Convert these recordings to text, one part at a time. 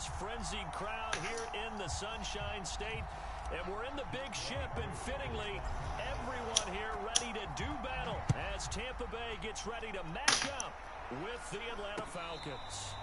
this frenzied crowd here in the Sunshine State. And we're in the big ship, and fittingly, everyone here ready to do battle as Tampa Bay gets ready to match up with the Atlanta Falcons.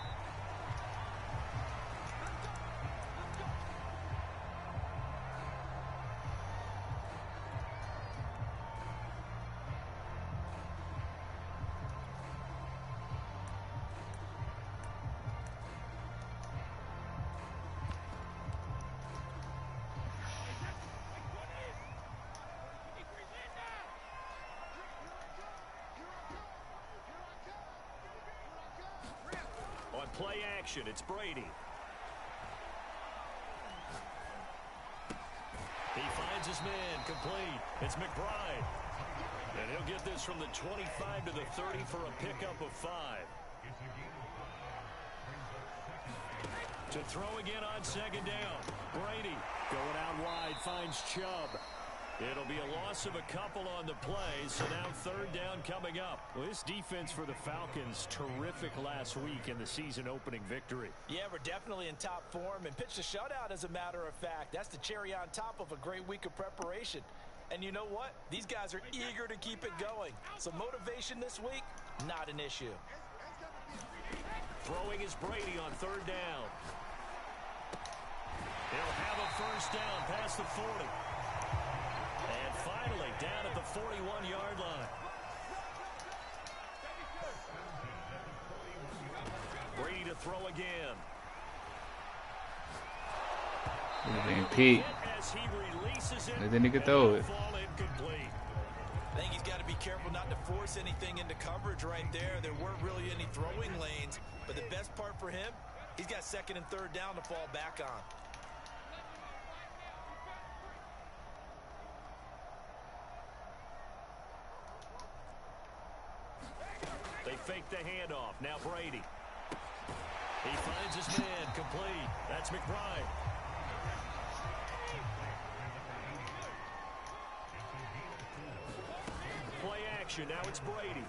Play action, it's Brady. He finds his man, complete. It's McBride. And he'll get this from the 25 to the 30 for a pickup of 5. To throw again on second down. Brady going out wide, finds Chubb. It'll be a loss of a couple on the play, so now third down coming up. Well, this defense for the Falcons, terrific last week in the season-opening victory. Yeah, we're definitely in top form and pitched a shutout, as a matter of fact. That's the cherry on top of a great week of preparation. And you know what? These guys are eager to keep it going. So motivation this week, not an issue. Throwing is Brady on third down. He'll have a first down past the 40. And finally, down at the 41-yard line. Brady to throw again. Pete. And then he could throw it. I think he's got to be careful not to force anything into coverage right there. There weren't really any throwing lanes. But the best part for him, he's got second and third down to fall back on. They fake the handoff. Now Brady. He finds his man, complete. That's McBride. Play action. Now it's Brady.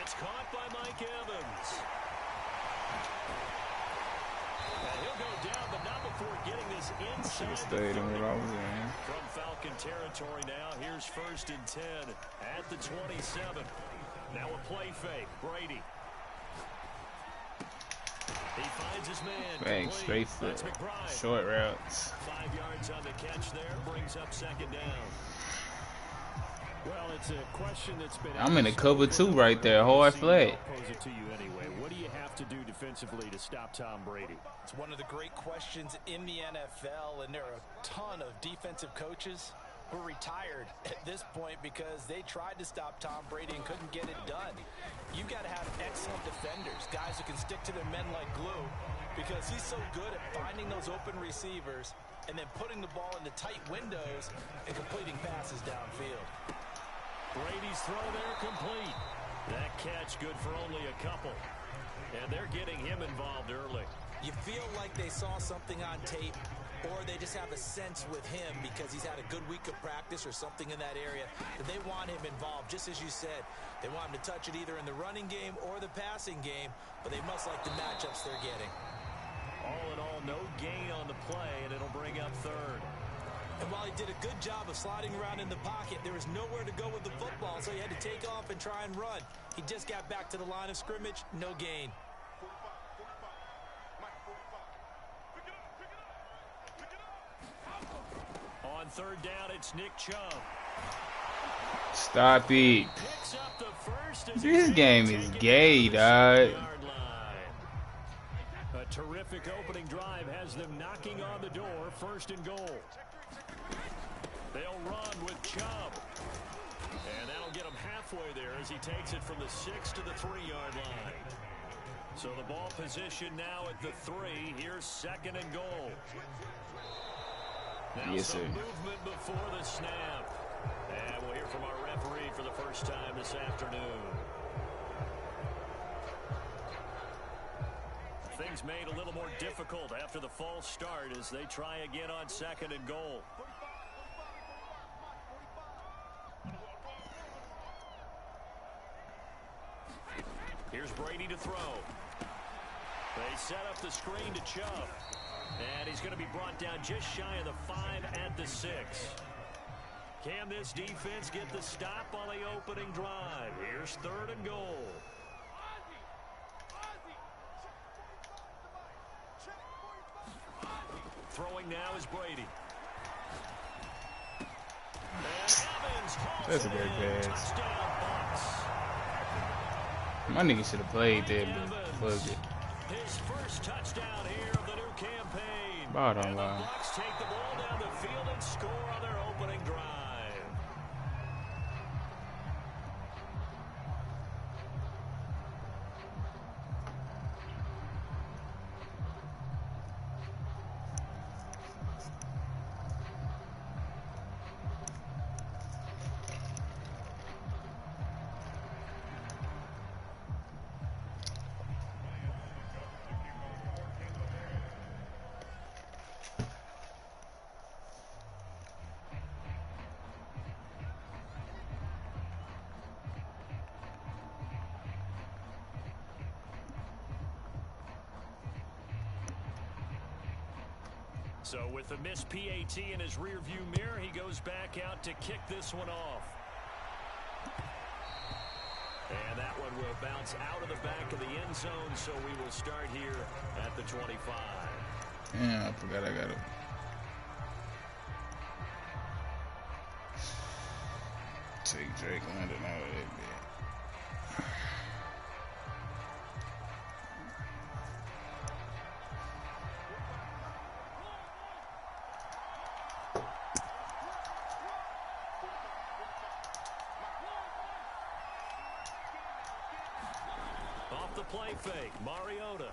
It's caught by Mike Evans. And he'll go down, but not before getting this inside. Stayed in what I was in. From Falcon territory now. Here's first and 10 at the 27. Now a play fake. Brady. He finds his man. Bang, straight foot. Short routes. 5 yards on the catch there. Brings up second down. Well, it's a question that's been. I'm in a cover 2 right there. Hard flag. Pose it to you anyway. What do you have to do defensively to stop Tom Brady? It's one of the great questions in the NFL, and there are a ton of defensive coaches who are retired at this point because they tried to stop Tom Brady and couldn't get it done. You've got to have excellent defenders, guys who can stick to their men like glue, because he's so good at finding those open receivers and then putting the ball into tight windows and completing passes downfield. Brady's throw there complete. That catch good for only a couple. And they're getting him involved early. You feel like they saw something on tape, or they just have a sense with him because he's had a good week of practice or something in that area that they want him involved, just as you said. They want him to touch it either in the running game or the passing game, but they must like the matchups they're getting. All in all, no gain on the play, and it'll bring up third. And while he did a good job of sliding around in the pocket, there was nowhere to go with the football, so he had to take off and try and run. He just got back to the line of scrimmage, no gain. On third down, it's Nick Chubb. Stop it. This game is gay, dog. A terrific opening drive has them knocking on the door, first and goal. They'll run with Chubb. And that'll get him halfway there as he takes it from the 6 to the 3-yard line. So the ball position now at the 3. Here's second and goal. Now yes, some sir. movement before the snap. And we'll hear from our referee for the first time this afternoon. Things made a little more difficult after the false start as they try again on second and goal. Here's Brady to throw. They They set up the screen to Chubb. And he's going to be brought down just shy of the 5 at the 6. Can this defense get the stop on the opening drive? Here's 3rd and goal. Throwing now is Brady. That's a great pass. My nigga should have played there, but fuck it. His first touchdown here of the new campaign. Bottom line. The Bucs take the ball down the field and score on their opening drive. So with the missed PAT in his rearview mirror, he goes back out to kick this one off. And that one will bounce out of the back of the end zone, so we will start here at the 25. Yeah, I forgot I got it. Take Drake London out of that bit. Off the play fake, Mariota.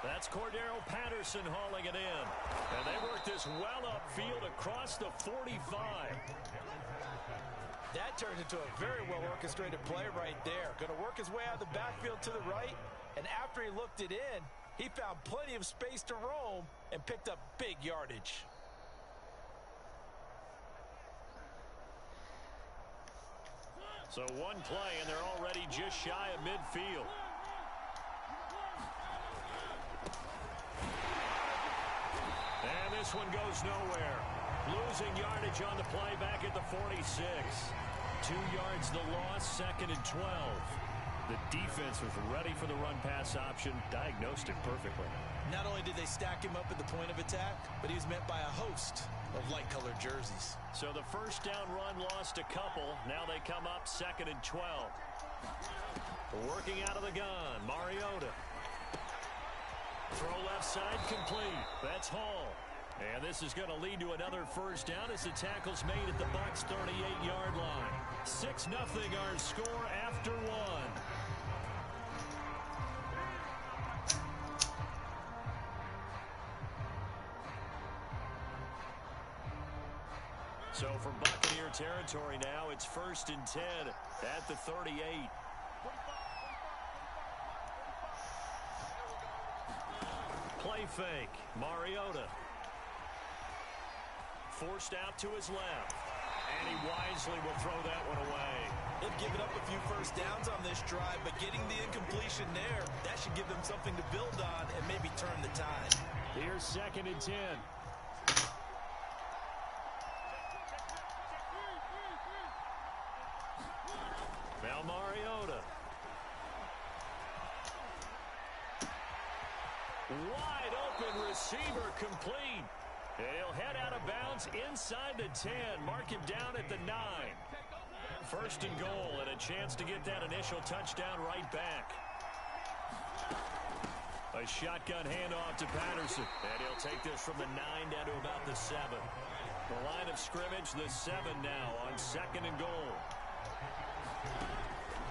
That's Cordero Patterson hauling it in. And they work this well upfield across the 45. That turned into a very well-orchestrated play right there. Going to work his way out of the backfield to the right. And after he looked it in, he found plenty of space to roam and picked up big yardage. So one play, and they're already just shy of midfield. And this one goes nowhere. Losing yardage on the play back at the 46. 2 yards the loss, 2nd and 12. The defense was ready for the run-pass option, diagnosed it perfectly. Not only did they stack him up at the point of attack, but he was met by a host of light-colored jerseys. So the first down run lost a couple. Now they come up 2nd and 12. Working out of the gun, Mariota. Throw left side complete. That's Hall. And this is going to lead to another first down as the tackle's made at the Bucs' 38-yard line. 6-0 our score after one. So from Buccaneer territory now, it's 1st and 10 at the 38. Play fake, Mariota. Forced out to his left. And he wisely will throw that one away. They've given up a few first downs on this drive, but getting the incompletion there, that should give them something to build on and maybe turn the tide. Here's 2nd and 10. Now Mariota. Wide open receiver complete. And he'll head out of bounds inside the 10. Mark him down at the 9. 1st and goal and a chance to get that initial touchdown right back. A shotgun handoff to Patterson. And he'll take this from the 9 down to about the 7. The line of scrimmage, the 7 now on 2nd and goal.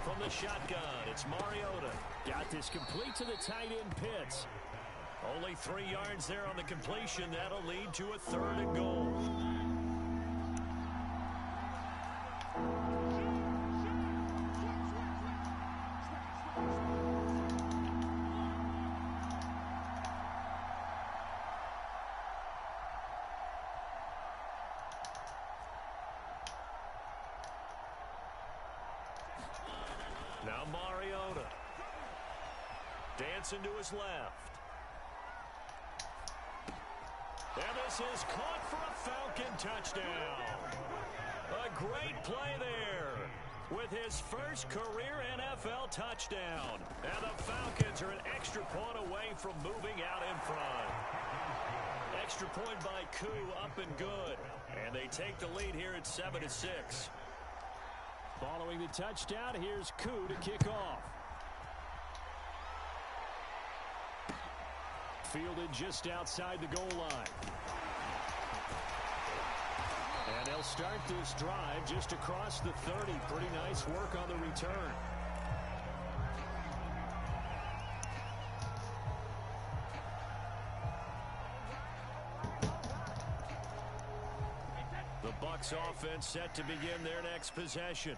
From the shotgun, it's Mariota. Got this complete to the tight end Pitts. Only 3 yards there on the completion. That'll lead to a 3rd and goal. Now Now Mariota. Dancing to his left. And this is caught for a Falcon touchdown. A great play there with his first career NFL touchdown. And the Falcons are an extra point away from moving out in front. Extra point by Koo, up and good. And they take the lead here at 7-6. Following the touchdown, here's Koo to kick off. Fielded just outside the goal line. And they'll start this drive just across the 30. Pretty nice work on the return. The Bucs offense set to begin their next possession.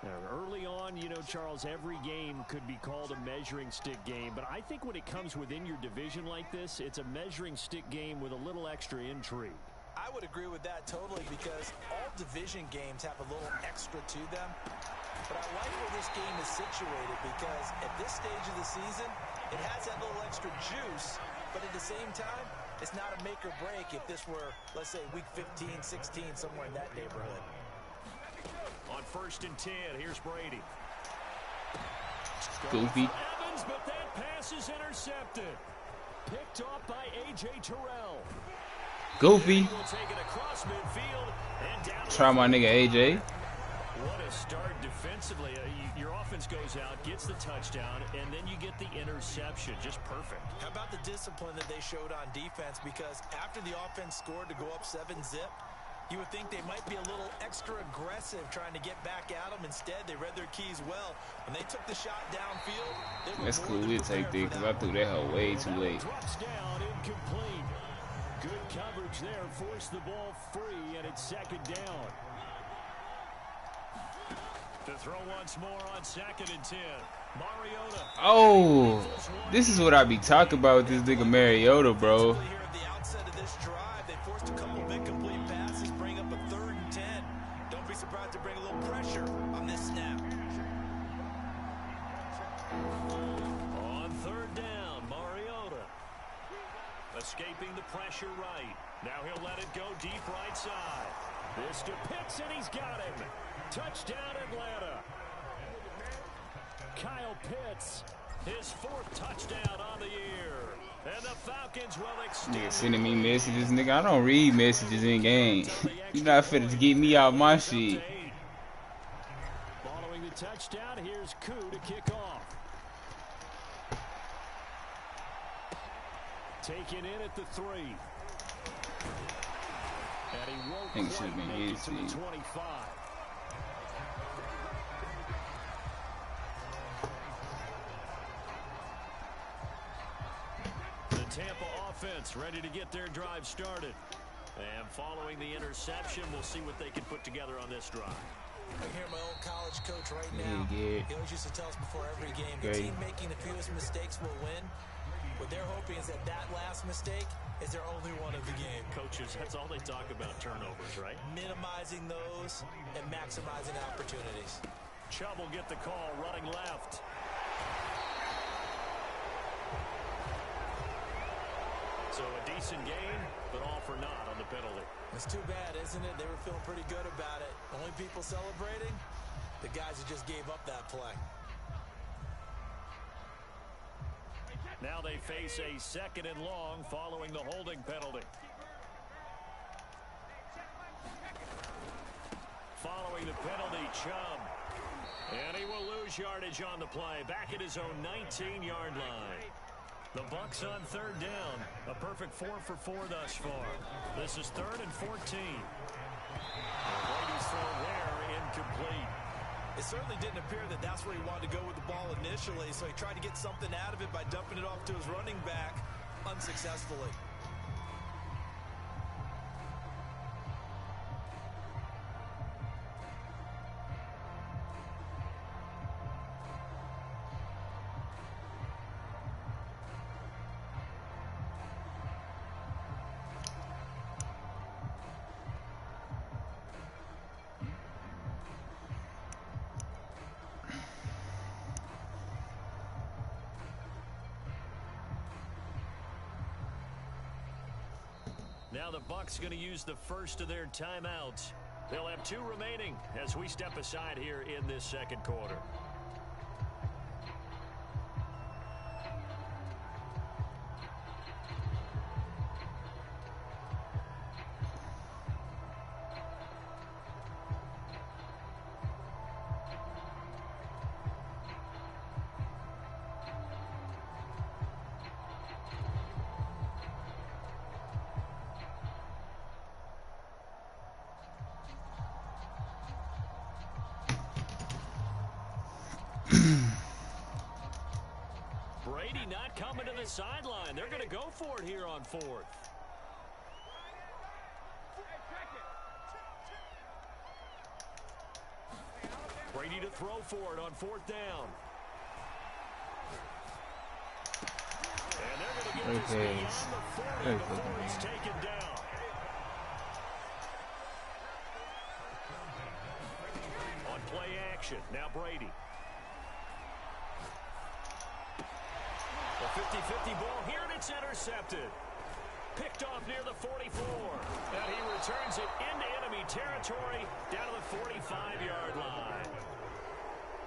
Now, early on, you know, Charles, every game could be called a measuring stick game. But I think when it comes within your division like this, it's a measuring stick game with a little extra intrigue. I would agree with that totally because all division games have a little extra to them. But I like where this game is situated because at this stage of the season, it has that little extra juice. But at the same time, it's not a make or break if this were, let's say, week 15, 16, somewhere in that neighborhood. On 1st and 10, here's Brady. Goofy. Evans, but that pass is intercepted. Picked off by A.J. Terrell. Goofy. Will take it across midfield and down. Try my nigga AJ. What a start defensively. Your offense goes out, gets the touchdown, and then you get the interception. Just perfect. How about the discipline that they showed on defense? Because after the offense scored to go up 7-zip, you would think they might be a little extra aggressive trying to get back at them. Instead, they read their keys well. When they took the shot downfield, they were That's cool. We'll take that because I threw that hoe way too late. Drops down, incomplete. Good coverage there. Forced the ball free, and it's 2nd down. To throw once more on 2nd and 10. Mariota. Oh, this is what I be talking about with this nigga Mariota, bro. Here at the outset of this drive, they forced a couple of incomplete passes, bring up a 3rd and 10. Don't be surprised to bring a little pressure on this snap. On 3rd down, Mariota. Escaping the pressure right. Now he'll let it go deep right side. This to Pitts, and he's got him. Touchdown, Atlanta. Kyle Pitts, his 4th touchdown on the year. And the Falcons will extend. Nigga sending me messages, nigga. I don't read messages in game. You not fit to get me out my shit. Following the touchdown, here's Koo to kick off. Taken in at the 3. And he won't quite make it to the 25. Tampa offense ready to get their drive started. And following the interception, we'll see what they can put together on this drive. I hear my old college coach right now. Yeah. He always used to tell us before every game, the team making the fewest mistakes will win. What they're hoping is that last mistake is their only one of the game. Coaches, that's all they talk about, turnovers, right? Minimizing those and maximizing opportunities. Chubb will get the call running left. So a decent game, but all for naught on the penalty. It's too bad, isn't it? They were feeling pretty good about it. Only people celebrating, the guys who just gave up that play. Now they face a 2nd and long following the holding penalty. Following the penalty, Chubb. And he will lose yardage on the play. Back at his own 19-yard line. The Bucs on 3rd down. A perfect 4 for 4 thus far. This is 3rd and 14. Brady's throw there, incomplete. It certainly didn't appear that that's where he wanted to go with the ball initially, so he tried to get something out of it by dumping it off to his running back unsuccessfully. Now the Bucs going to use the first of their timeouts. They'll have 2 remaining as we step aside here in this second quarter. Brady not coming to the sideline. They're going to go for it here on 4th. Brady to throw for it on 4th down. And they're going to get this beyond the 40 before he's taken down. On play action, now Brady. A 50-50 ball here, and it's intercepted. Picked off near the 44. And he returns it into enemy territory down to the 45-yard line.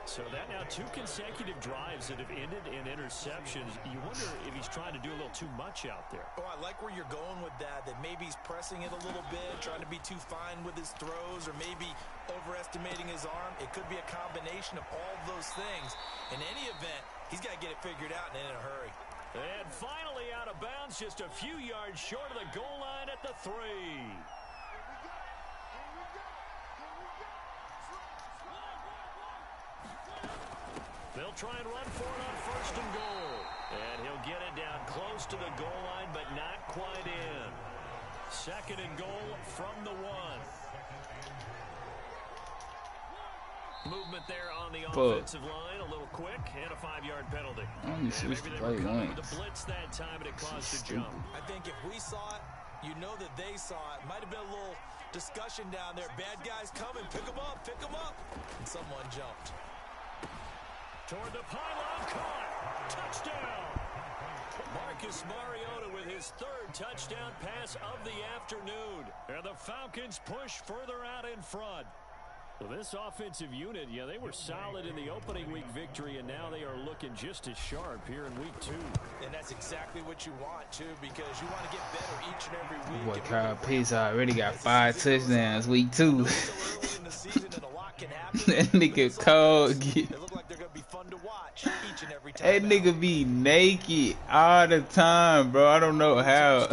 So that now 2 consecutive drives that have ended in interceptions. You wonder if he's trying to do a little too much out there. Oh, I like where you're going with that maybe he's pressing it a little bit, trying to be too fine with his throws, or maybe overestimating his arm. It could be a combination of all those things. In any event, he's got to get it figured out and in a hurry. And finally out of bounds, just a few yards short of the goal line at the 3. They'll try and run for it on 1st and goal. And he'll get it down close to the goal line, but not quite in. 2nd and goal from the 1. Movement there on the offensive line, a little quick, and a 5-yard penalty. Only switched to play once. The blitz that time, and it caused a jump. I think if we saw it, you know that they saw it. Might have been a little discussion down there. Bad guys coming, pick them up, and someone jumped. Toward the pylon, caught, touchdown. Marcus Mariota with his 3rd touchdown pass of the afternoon. And the Falcons push further out in front. Well, this offensive unit, they were solid in the opening week victory, and now they are looking just as sharp here in week 2. And that's exactly what you want, too, because you want to get better each and every week. Boy, Kyle Pitts already got 5 touchdowns week 2. That nigga cold. That nigga be naked all the time, bro. I don't know how.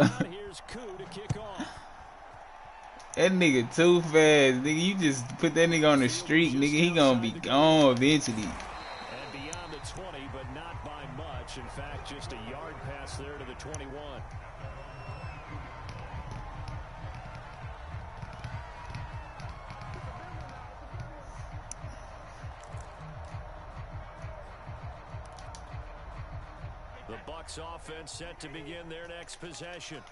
That nigga too fast, nigga. You just put that nigga on the street, nigga. He gonna be gone eventually. And beyond the 20, but not by much. In fact, just a yard pass there to the 21. The Bucs offense set to begin their next possession.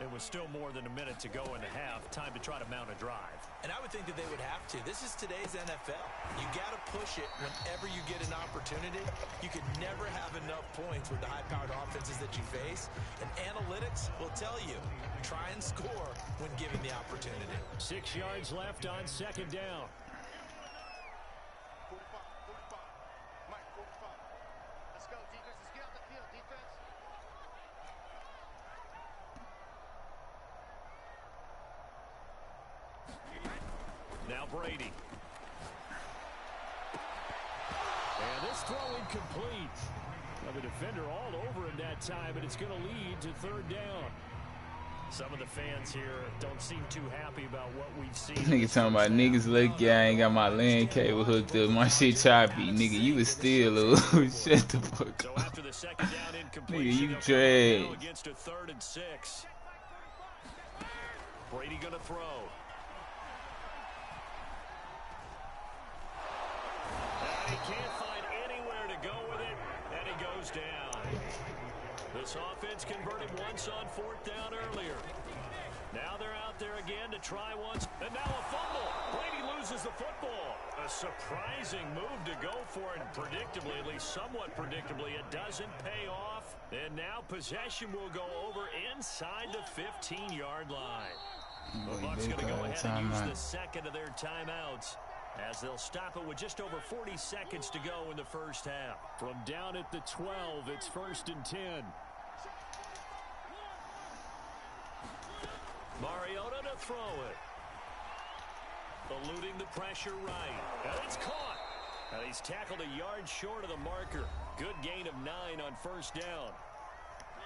It was still more than a minute to go in the half. Time to try to mount a drive. And I would think that they would have to. This is today's NFL. You got to push it whenever you get an opportunity. You can never have enough points with the high-powered offenses that you face. And analytics will tell you, try and score when given the opportunity. 6 yards left on 2nd down. Now Brady. And this throw incomplete. The defender all over him that time, and it's going to lead to 3rd down. Some of the fans here don't seem too happy about what we've seen. Nigga talking about niggas lucky I ain't got my LAN cable hooked up. My shit choppy. Nigga, you was still little. Shut the fuck So up. after the 2nd down incomplete, Nigga, you trash. against a 3rd and 6. Brady going to throw. He can't find anywhere to go with it, and he goes down. This offense converted once on 4th down earlier. Now they're out there again to try once, and now a fumble. Brady loses the football. A surprising move to go for, and predictably, at least somewhat predictably, it doesn't pay off. And now possession will go over inside the 15-yard line. The Bucs going to go ahead and use the second of their timeouts, as they'll stop it with just over 40 seconds to go in the first half. From down at the 12, it's 1st and 10. Mariota to throw it. Eluding the pressure right. And it's caught. And he's tackled a yard short of the marker. Good gain of 9 on first down.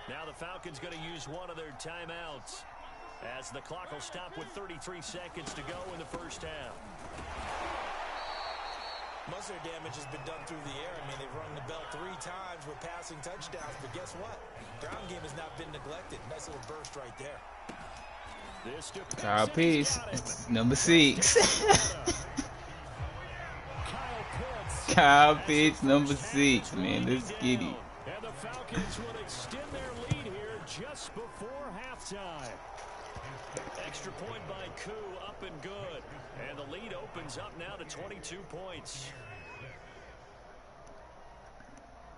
Now the Falcons going to use one of their timeouts, as the clock will stop with 33 seconds to go in the first half. Most of their damage has been done through the air. I mean, they've rung the bell 3 times with passing touchdowns, but guess what? Ground game has not been neglected. Nice little burst right there. Kyle Pitts, number 6. Kyle Pitts, number 6, man. Let's get it. And the Falcons will extend their lead here just before halftime. Extra point by Koo, up and good. And the lead opens up now to 22 points.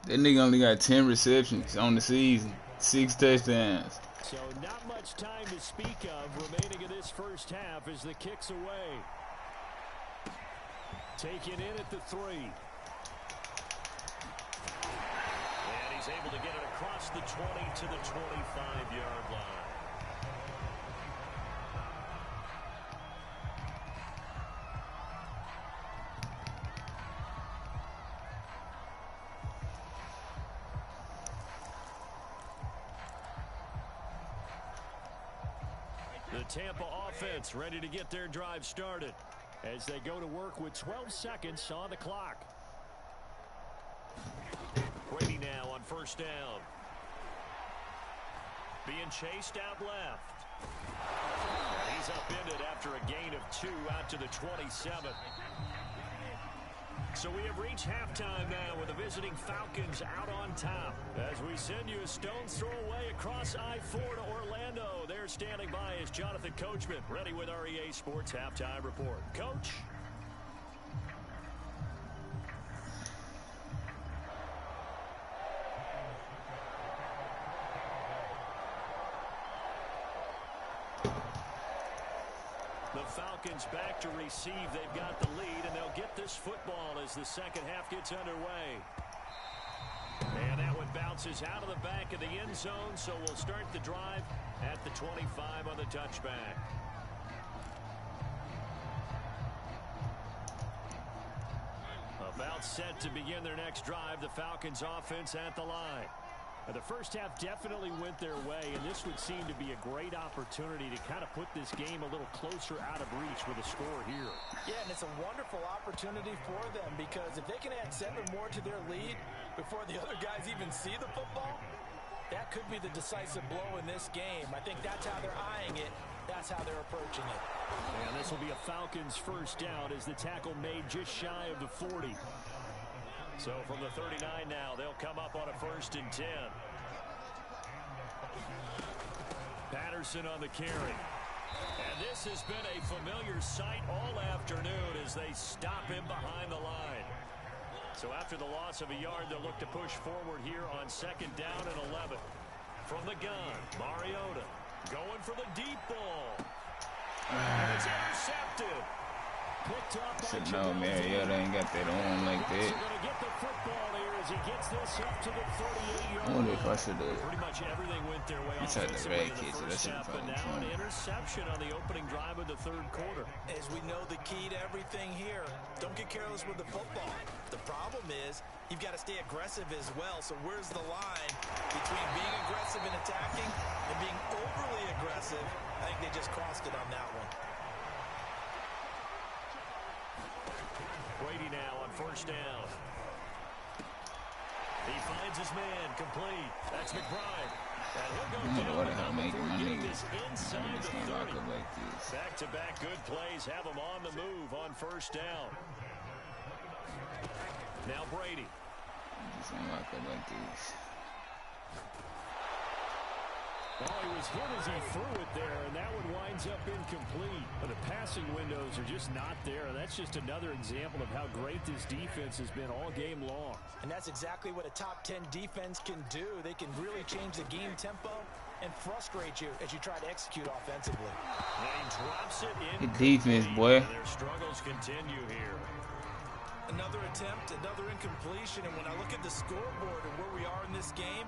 That nigga only got 10 receptions on the season, 6 touchdowns. So not much time to speak of remaining in this first half as the kick's away. Taken in at the 3. And he's able to get it across the 20 to the 25-yard line. The Tampa offense ready to get their drive started as they go to work with 12 seconds on the clock. Brady now on first down. Being chased out left. He's upended after a gain of 2 out to the 27. So we have reached halftime now with the visiting Falcons out on top. As we send you a stone's throw away across I-4 to Orlando. There standing by is Jonathan Coachman, ready with our EA Sports Halftime Report. Coach? The Falcons back to receive. They've got the lead, and they'll get this football as the second half gets underway. And that one bounces out of the back of the end zone, so we'll start the drive at the 25 on the touchback. About set to begin their next drive, the Falcons offense at the line. The first half definitely went their way, and this would seem to be a great opportunity to kind of put this game a little closer out of reach with a score here. Yeah, and it's a wonderful opportunity for them, because if they can add 7 more to their lead before the other guys even see the football, that could be the decisive blow in this game. I think that's how they're eyeing it. That's how they're approaching it. And this will be a Falcons first down as the tackle made just shy of the 40. So from the 39 now, they'll come up on a 1st and 10. Patterson on the carry. And this has been a familiar sight all afternoon as they stop him behind the line. So after the loss of a yard, they'll look to push forward here on 2nd down and 11. From the gun, Mariota going for the deep ball. And it's intercepted. Picked up by said, no, Mariota ain't got that on like that. Gonna get the football here as he gets this up to the 38-yard I wonder if I should have. Pretty much everything went their way It's had the offensively red in kid, so the that first should half, but probably now an count. interception on the opening drive of the 3rd quarter. As we know, the key to everything here, don't get careless with the football. The problem is you've got to stay aggressive as well. So where's the line between being aggressive and attacking and being overly aggressive? I think they just crossed it on that one. Brady now on 1st down. He finds his man, complete. That's McBride. And he'll go down What the hell making my getting niggas? this inside the 30. Lock up like this. Back-to-back good plays have him on the move on 1st down. Now Brady. Just ain't lock up like this. Oh, he was hit as he threw it there, and that one winds up incomplete. But the passing windows are just not there. That's just another example of how great this defense has been all game long. And that's exactly what a top 10 defense can do. They can really change the game tempo and frustrate you as you try to execute offensively. And he drops it in. Good defense, boy. Their struggles continue here. Another attempt, another incompletion, and when I look at the scoreboard and where we are in this game,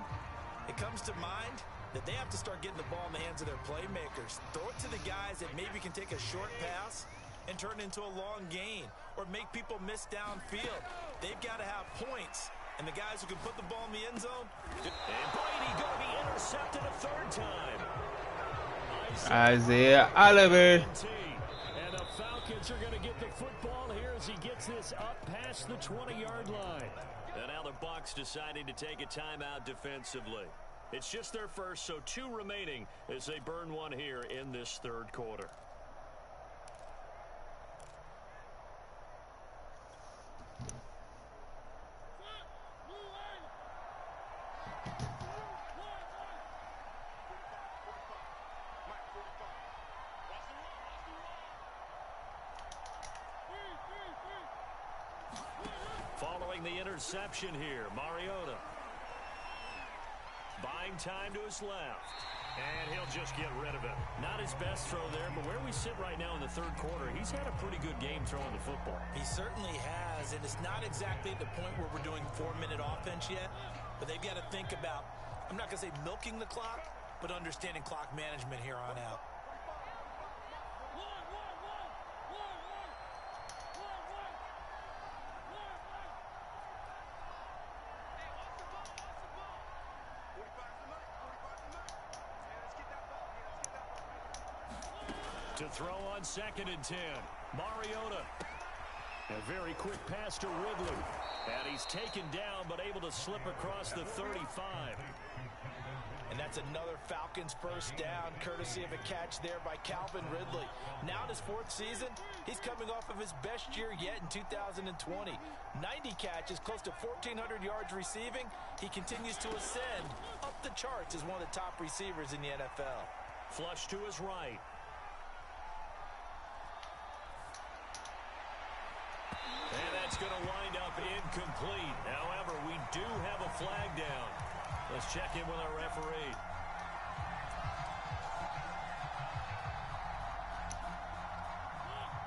it comes to mind that they have to start getting the ball in the hands of their playmakers. Throw it to the guys that maybe can take a short pass and turn it into a long gain or make people miss downfield. They've got to have points. And the guys who can put the ball in the end zone. And Brady going to be intercepted a third time. Isaiah Oliver. And the Falcons are going to get the football here as he gets this up past the 20-yard line. And now the Bucs deciding to take a timeout defensively. It's just their first, so 2 remaining as they burn one here in this third quarter. Following the interception here, Mariota. Buying time to his left. And he'll just get rid of it. Not his best throw there, but where we sit right now in the third quarter, he's had a pretty good game throwing the football. He certainly has, and it's not exactly at the point where we're doing 4-minute offense yet, but they've got to think about, I'm not going to say milking the clock, but understanding clock management here on out. To throw on 2nd and 10. Mariota. A very quick pass to Ridley. And he's taken down, but able to slip across the 35. And that's another Falcons first down, courtesy of a catch there by Calvin Ridley. Now in his 4th season, he's coming off of his best year yet in 2020. 90 catches, close to 1,400 yards receiving. He continues to ascend up the charts as one of the top receivers in the NFL. Flush to his right. And that's going to wind up incomplete. However, we do have a flag down. Let's check in with our referee.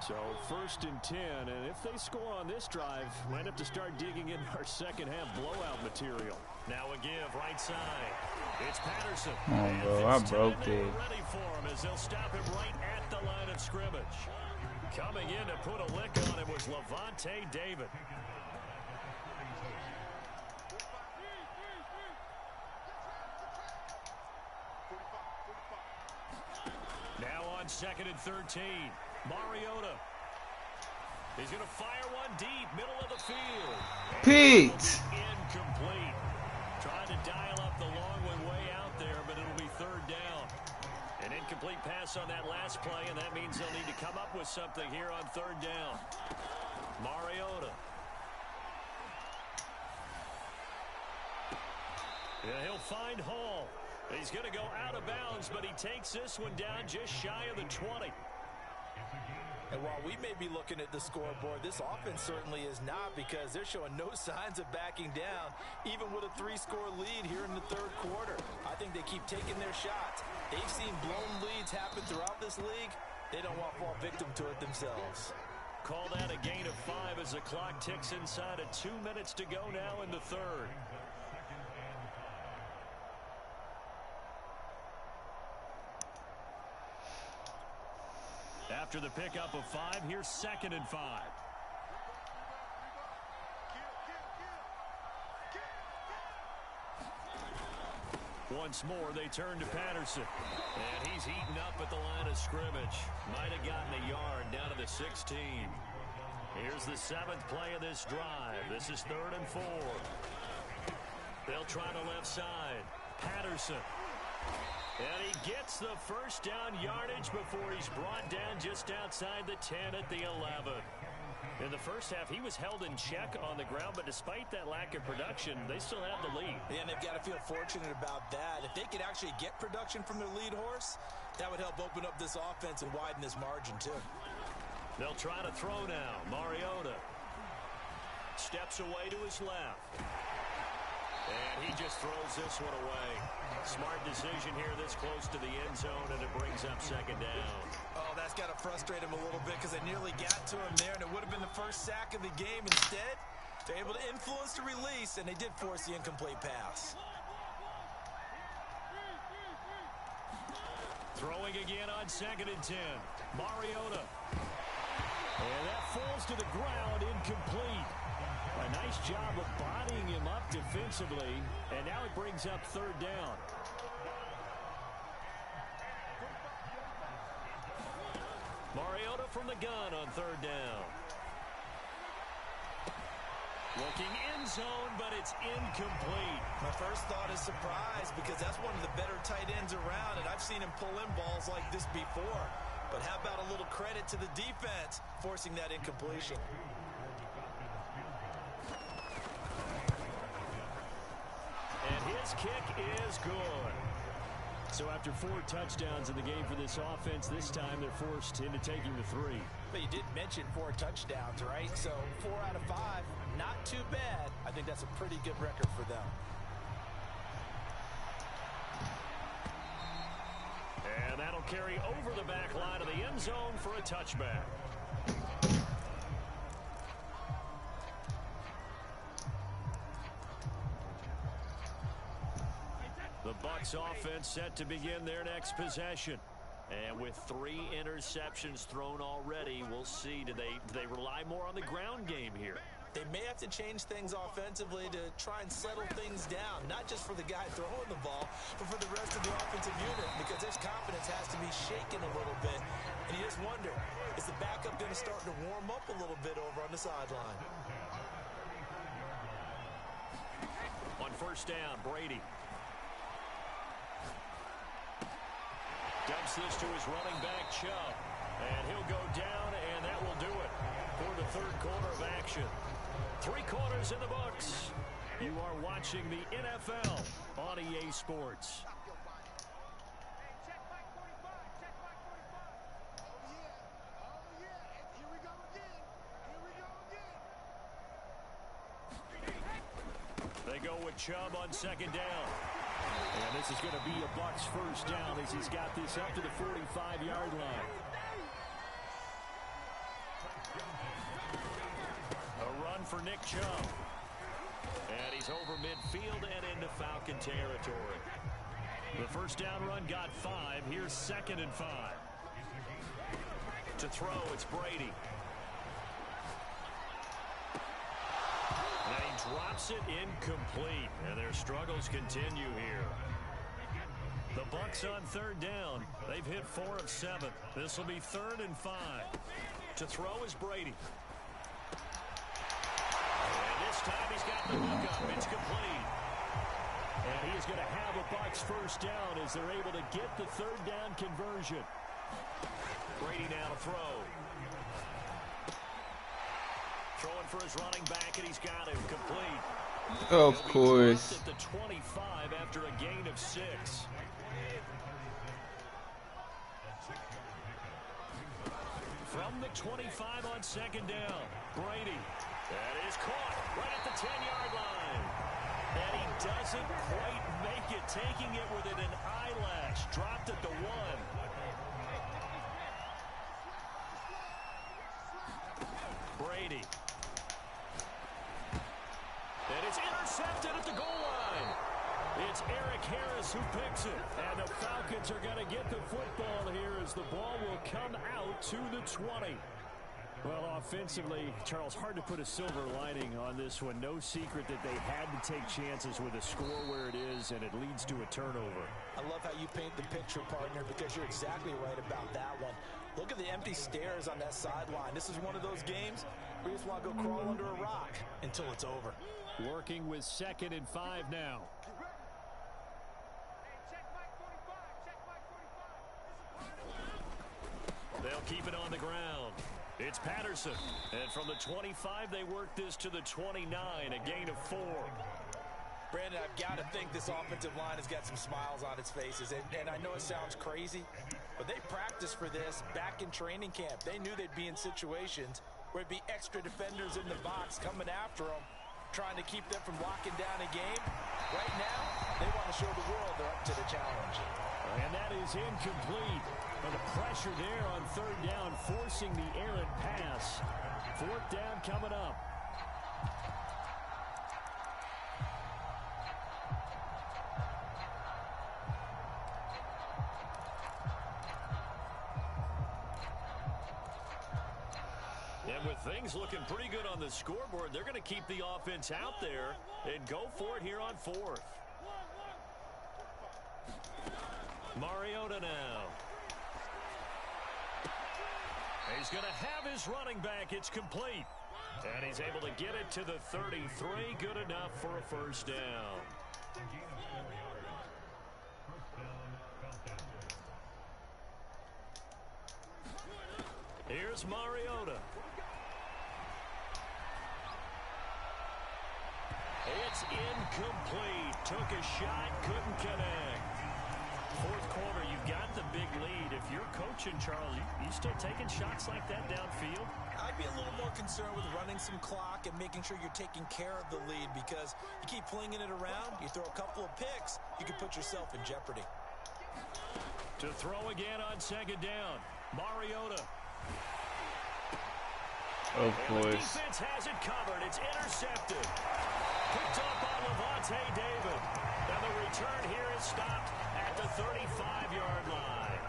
So 1st and 10, and if they score on this drive, might have to start digging in our second half blowout material. Now a give right side. It's Patterson. Oh, bro, I broke it. Ready for him as they'll stop him right at the line of scrimmage. Coming in to put a lick on him was Levante David. Now on 2nd and 13. Mariota. He's going to fire one deep, middle of the field. Pete. Incomplete. Trying to dial up the long one way out there, but it'll be 3rd down. An incomplete pass on that last play, and that means they'll need to come up with something here on 3rd down. Mariota. Yeah, he'll find Hall. He's going to go out of bounds, but he takes this one down just shy of the 20. And while we may be looking at the scoreboard, this offense certainly is not, because they're showing no signs of backing down, even with a 3-score lead here in the 3rd quarter. I think they keep taking their shots. They've seen blown leads happen throughout this league. They don't want to fall victim to it themselves. Call that a gain of 5 as the clock ticks inside of 2 minutes to go now in the 3rd. After the pickup of 5, here's 2nd and 5. Once more, they turn to Patterson. And he's heating up at the line of scrimmage. Might have gotten a yard down to the 16. Here's the 7th play of this drive. This is 3rd and 4. They'll try the left side. Patterson. And he gets the first down yardage before he's brought down just outside the 10 at the 11. In the first half, he was held in check on the ground, but despite that lack of production, they still have the lead. And they've got to feel fortunate about that. If they could actually get production from their lead horse, that would help open up this offense and widen this margin, too. They'll try to throw now. Mariota steps away to his left. And he just throws this one away. Smart decision here this close to the end zone, and it brings up second down. Oh, that's got to frustrate him a little bit because they nearly got to him there, and it would have been the first sack of the game. Instead, they're able to influence the release, and they did force the incomplete pass. Throwing again on 2nd and 10. Mariota. And that falls to the ground, incomplete. A nice job of bodying him up defensively, and now it brings up 3rd down. Mariota from the gun on 3rd down. Looking end zone, but it's incomplete. My first thought is surprise because that's one of the better tight ends around, and I've seen him pull in balls like this before. But how about a little credit to the defense forcing that incompletion? And his kick is good. So after 4 touchdowns in the game for this offense, this time they're forced into taking the 3. But you did mention 4 touchdowns, right? So 4 out of 5, not too bad. I think that's a pretty good record for them. And that'll carry over the back line of the end zone for a touchback. The Bucs offense set to begin their next possession. And with 3 interceptions thrown already, we'll see. Do they rely more on the ground game here? They may have to change things offensively to try and settle things down, not just for the guy throwing the ball, but for the rest of the offensive unit, because his confidence has to be shaken a little bit. And you just wonder, is the backup going to start to warm up a little bit over on the sideline? On 1st down, Brady. Dumps this to his running back, Chubb. And he'll go down, and that will do it for the 3rd quarter of action. 3 quarters in the books. You are watching the NFL on EA Sports. They go with Chubb on 2nd down. And this is going to be a Bucs 1st down as he's got this up to the 45-yard line. A run for Nick Chubb. And he's over midfield and into Falcon territory. The 1st down run got 5. Here's 2nd and 5. To throw, it's Brady. And he drops it incomplete. And their struggles continue here. The Bucs on 3rd down. They've hit 4 of 7. This will be 3rd and 5. To throw is Brady. And this time he's got the hook up. It's complete. And he is going to have a Bucs 1st down as they're able to get the 3rd down conversion. Brady now to throw. Throwing for his running back, and he's got him complete. Of course. At the 25 after a gain of 6. From the 25 on 2nd down, Brady. That is caught right at the 10-yard line. And he doesn't quite make it, taking it within an eyelash. Dropped at the 1. Brady. And it's intercepted at the goal line. It's Eric Harris who picks it. And the Falcons are going to get the football here as the ball will come out to the 20. Well, offensively, Charles, hard to put a silver lining on this one. No secret that they had to take chances with a score where it is, and it leads to a turnover. I love how you paint the picture, partner, because you're exactly right about that one. Look at the empty stairs on that sideline. This is one of those games where you just want to go crawl under a rock until it's over. Working with 2nd and 5 now. They'll keep it on the ground. It's Patterson. And from the 25, they work this to the 29, a gain of 4. Brandon, I've got to think this offensive line has got some smiles on its faces. And I know it sounds crazy, but they practiced for this back in training camp. They knew they'd be in situations where it'd be extra defenders in the box coming after them, trying to keep them from locking down a game. Right now, they want to show the world they're up to the challenge. And that is incomplete. And the pressure there on third down, forcing the errant pass. Fourth down coming up. And with things looking pretty good on the scoreboard, they're going to keep the offense out there and go for it here on fourth. Mariota now. He's going to have his running back. It's complete. And he's able to get it to the 33. Good enough for a first down. Here's Mariota. It's incomplete. Took a shot, couldn't connect. Fourth quarter, you've got the big lead. If you're coaching, Charles, you still taking shots like that downfield? I'd be a little more concerned with running some clock and making sure you're taking care of the lead, because you keep flinging it around, you throw a couple of picks, you can put yourself in jeopardy. To throw again on second down, Mariota. Of course. The defense has it covered. It's intercepted. Picked up by Levante David. And the return here is stopped at the 35-yard line.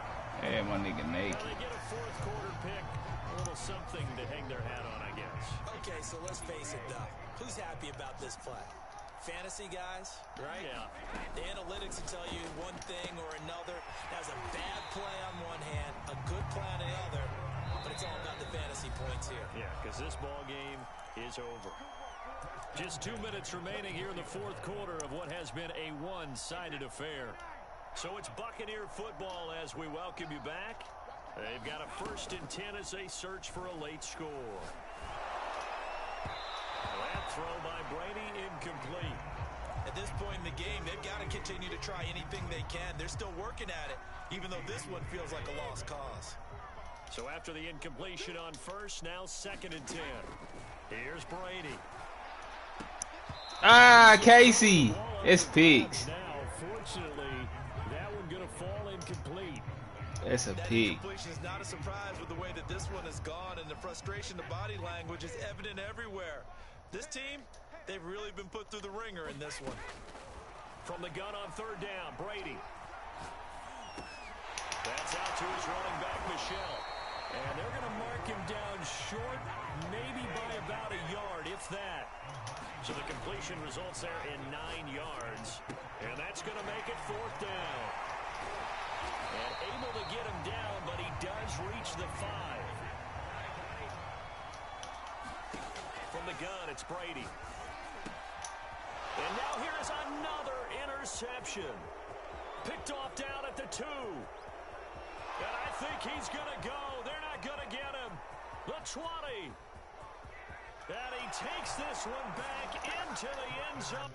Hey, my nigga naked. They get a fourth quarter pick. A little something to hang their hat on, I guess. Okay, so let's face it, though. Who's happy about this play? Fantasy guys, right? Yeah. The analytics will tell you one thing or another. That's a bad play on one hand, a good play on the other, but it's all about the fantasy points here. Yeah, because this ball game is over. Just 2 minutes remaining here in the fourth quarter of what has been a one-sided affair. So it's Buccaneer football as we welcome you back. They've got a 1st and 10 as they search for a late score. That throw by Brady incomplete. At this point in the game, they've got to continue to try anything they can. They're still working at it, even though this one feels like a lost cause. So after the incompletion on first, now 2nd and 10. Here's Brady. Ah, Casey. It's pigs. Now, fortunately, that one going to fall incomplete. That's a That pig. incompletion is not a surprise with the way that this one has gone, and the frustration, the body language is evident everywhere. This team, they've really been put through the ringer in this one. From the gun on third down, Brady. That's out to his running back, Michelle. And they're going to mark him down short, maybe by about a yard, if that. So the completion results there in 9 yards. And that's going to make it 4th down. And able to get him down, but he does reach the 5. From the gun, it's Brady. And now here is another interception. Picked off down at the 2. And I think he's going to go. They're not going to get him. The 20. And he takes this one back into the end zone.